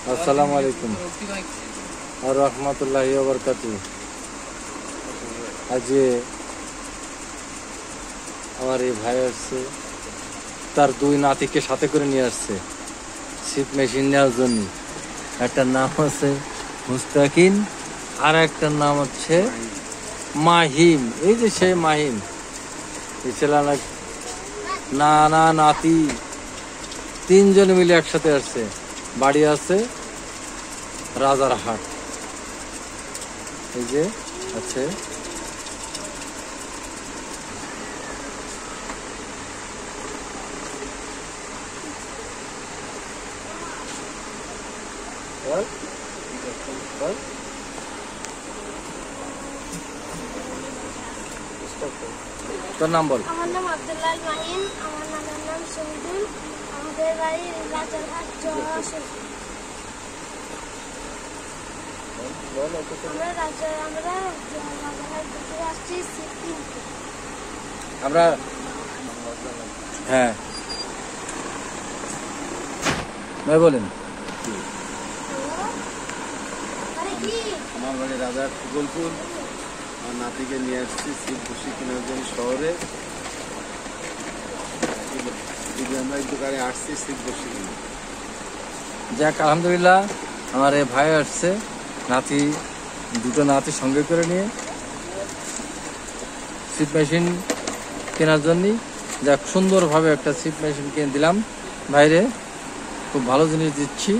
আসসালামু আলাইকুম আর রহমতুল্লাহি ওয়া বারাকাতুহু। আজ আমার এই ভাই আসছে, তার দুই নাতিকে সাথে করে নিয়ে আসছে শীত মেশিন নেওয়ার জন্য। একটা নাম আছে মুস্তাকিন আর একটা নাম হচ্ছে মাহিম। এই যে সেই মাহিম, এই ছেলে নানা নাতি তিনজন মিলে একসাথে আসছে। বাড়ি আছে রাজারহাট। এই যে আছে তোর নাম বল। আমার নাম আব্দুল্লাহ মাহিন, আমার নামের নাম শহীদুল, আমাদের বাড়ি রাজারহাট চৌরাশি। আমরা রাজারহাট থেকে আসছি আমরা হ্যাঁ ভাই বলেন। আমার বাড়ি রাজারহাট গোলপুর। আমার নাতিকে নিয়ে আসছি শীত বসি কেনার জন্য শহরে। আমরা এই দোকানে আসছি শীত বসি কিনে। যাক আলহামদুলিল্লাহ, আমার এই ভাই আসছে নাতি, দুটো নাতি সঙ্গে করে নিয়ে শীত মেশিন কেনার জন্য। যাক সুন্দরভাবে একটা শীত মেশিন কিনে দিলাম বাইরে, খুব ভালো জিনিস দিচ্ছি,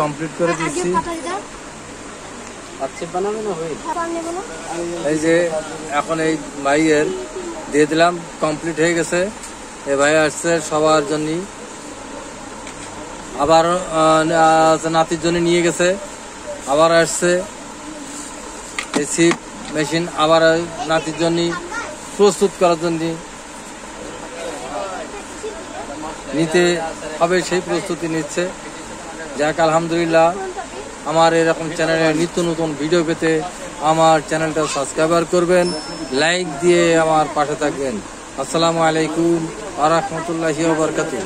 কমপ্লিট করে দিচ্ছি। এই যে এখন এই ভাইয়ের দিয়ে দিলাম, কমপ্লিট হয়ে গেছে। এই ভাই আসছে সবার জন্য, আবার নাতির জন্য নিয়ে গেছে, আবার আসছে এই শীত মেশিন আবার নাতির জন্য প্রস্তুত করার জন্য নিতে হবে, সেই প্রস্তুতি নিচ্ছে। যাক আলহামদুলিল্লাহ, আমার এরকম চ্যানেলে নিত্য নতুন ভিডিও পেতে আমার চ্যানেলটা সাবস্ক্রাইবার করবেন, লাইক দিয়ে আমার পাশে থাকবেন। আসসালামু আলাইকুম ওয়া রাহমাতুল্লাহি ওয়া বারাকাতুহু।